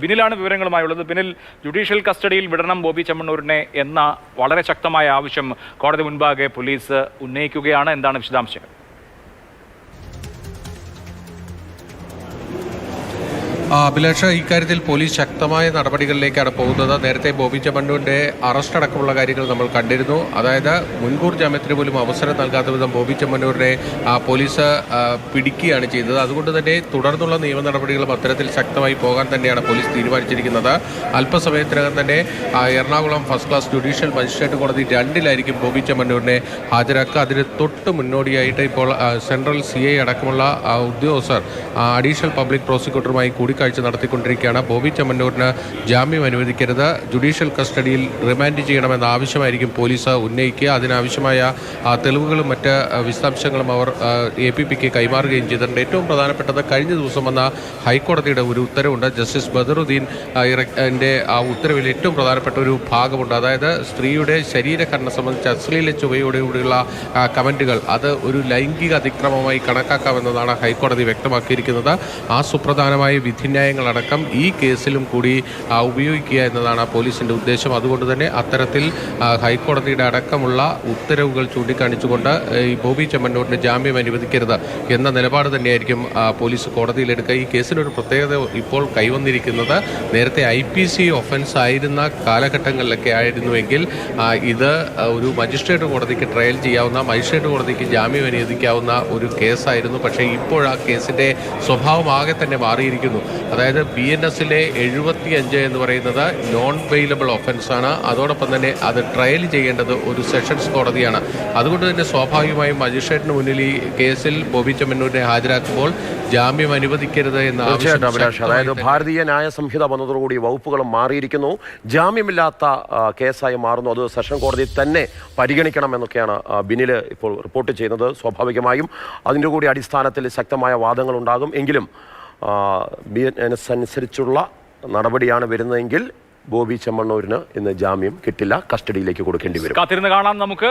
ബിനിലാണ് വിവരങ്ങളുമായുള്ളത്. Binil, judicial കസ്റ്റഡിയിൽ വിടണം ബോബി ചെമ്മണ്ണൂരിനെ എന്ന വളരെ ശക്തമായ ആവശ്യം കോടതി മുൻപാകെ പോലീസ് ഉന്നയിക്കുകയാണ്. എന്താണ് വിശദാംശങ്ങൾ? അഭിലാഷ്, ഇക്കാര്യത്തിൽ പോലീസ് ശക്തമായ നടപടികളിലേക്കാണ് പോകുന്നത്. നേരത്തെ ബോബി ചെമ്മണ്ണൂരിന്റെ അറസ്റ്റ് അടക്കമുള്ള കാര്യങ്ങൾ നമ്മൾ കണ്ടിരുന്നു. അതായത് മുൻകൂർ ജാമ്യത്തിന് പോലും അവസരം നൽകാത്ത വിധം ബോബി ചെമ്മണ്ണൂരിനെ പോലീസ് പിടിക്കുകയാണ് ചെയ്തത്. അതുകൊണ്ട് തന്നെ തുടർന്നുള്ള നിയമ നടപടികളും അത്തരത്തിൽ ശക്തമായി പോകാൻ തന്നെയാണ് പോലീസ് തീരുമാനിച്ചിരിക്കുന്നത്. അല്പസമയത്തിനകം തന്നെ Ernakulam first class judicial magistrate കോടതി 2-ലായിരിക്കും ബോബി ചെമ്മണ്ണൂരിനെ ഹാജരാക്കുക. അതിന് തൊട്ട് മുന്നോടിയായിട്ട് ഇപ്പോൾ സെൻട്രൽ CI അടക്കമുള്ള ഉദ്യോഗസ്ഥർ അഡീഷണൽ പബ്ലിക് പ്രോസിക്യൂട്ടറുമായി കൂടിക്കാഴ്ച നടത്തിക്കൊണ്ടിരിക്കുകയാണ്. ബോബി ചെമ്മണ്ണൂരിന് ജാമ്യം അനുവദിക്കരുത്, ജുഡീഷ്യൽ കസ്റ്റഡിയിൽ റിമാൻഡ് ചെയ്യണമെന്ന ആവശ്യമായിരിക്കും പോലീസ് ഉന്നയിക്കുക. അതിനാവശ്യമായ തെളിവുകളും മറ്റ് വിശദാംശങ്ങളും അവർ APPക്ക് കൈമാറുകയും ചെയ്തിട്ടുണ്ട്. ഏറ്റവും പ്രധാനപ്പെട്ടത് കഴിഞ്ഞ ദിവസം വന്ന ഹൈക്കോടതിയുടെ ഒരു ഉത്തരവുണ്ട്. ജസ്റ്റിസ് ബദറുദ്ദീൻ ആ ഉത്തരവിൽ ഏറ്റവും പ്രധാനപ്പെട്ട ഒരു ഭാഗമുണ്ട്. അതായത് സ്ത്രീയുടെ ശരീരഘടന സംബന്ധിച്ച് അശ്ലീല ചുവയോടുകൂടിയുള്ള കമൻറ്റുകൾ അത് ഒരു ലൈംഗിക അതിക്രമമായി കണക്കാക്കാമെന്നതാണ് ഹൈക്കോടതി വ്യക്തമാക്കിയിരിക്കുന്നത്. ആ സുപ്രധാനമായ വിധിന്യായങ്ങളടക്കം ഈ കേസിലും കൂടി ഉപയോഗിക്കുക എന്നതാണ് പോലീസിന്റെ ഉദ്ദേശം. അതുകൊണ്ട് തന്നെ അത്തരത്തിൽ ഹൈക്കോടതിയുടെ അടക്കമുള്ള ഉത്തരവുകൾ ചൂണ്ടിക്കാണിച്ചുകൊണ്ട് ഈ ബോബി ചെമ്മണ്ണൂരിന് ജാമ്യം അനുവദിക്കരുത് എന്ന നിലപാട് തന്നെയായിരിക്കും പോലീസ് കോടതിയിലെടുക്കുക. ഈ കേസിനൊരു പ്രത്യേകത ഇപ്പോൾ കൈവന്നിരിക്കുന്നത് നേരത്തെ IPC ഒഫൻസ് ആയിരുന്ന കാലഘട്ടങ്ങളിലൊക്കെ ആയിരുന്നുവെങ്കിൽ ഇത് ഒരു മജിസ്ട്രേറ്റ് കോടതിക്ക് ട്രയൽ ചെയ്യാവുന്ന, മജിസ്ട്രേറ്റ് കോടതിക്ക് ജാമ്യം അനുവദിക്കാവുന്ന ഒരു കേസായിരുന്നു. പക്ഷേ ഇപ്പോൾ ആ കേസിന്റെ സ്വഭാവം ആകെ തന്നെ മാറിയിരിക്കുന്നു. അതായത് BNSലെ 75 എന്ന് പറയുന്നത് നോൺ ബെയിലബിൾ ഒഫൻസാണ്. അതോടൊപ്പം തന്നെ അത് ട്രയൽ ചെയ്യേണ്ടത് ഒരു സെഷൻസ് കോടതിയാണ്. അതുകൊണ്ട് തന്നെ സ്വാഭാവികമായും മജിസ്ട്രേറ്റിന് മുന്നിൽ ഈ കേസിൽ ബോബി ചെമ്മണ്ണൂരിനെ ഹാജരാക്കുമ്പോൾ ജാമ്യം അനുവദിക്കരുത് എന്ന ആവശ്യം. അതായത് ഭാരതീയ ന്യായ സംഹിത വന്നതോടുകൂടി വകുപ്പുകളും മാറിയിരിക്കുന്നു, ജാമ്യമില്ലാത്ത കേസായി മാറുന്നു. അത് സെഷൻ കോടതി തന്നെ പരിഗണിക്കണം എന്നൊക്കെയാണ് ബിനിൽ ഇപ്പോൾ റിപ്പോർട്ട് ചെയ്യുന്നത്. സ്വാഭാവികമായും അതിൻ്റെ കൂടി അടിസ്ഥാനത്തിൽ ശക്തമായ വാദങ്ങൾ ഉണ്ടാകും. എങ്കിലും BNS അനുസരിച്ചുള്ള നടപടിയാണ് വരുന്നതെങ്കിൽ ബോബി ചെമ്മണ്ണൂരിന് ഇന്ന് ജാമ്യം കിട്ടില്ല, കസ്റ്റഡിയിലേക്ക് കൊടുക്കേണ്ടി വരും. കാത്തിരുന്ന് കാണാം നമുക്ക്.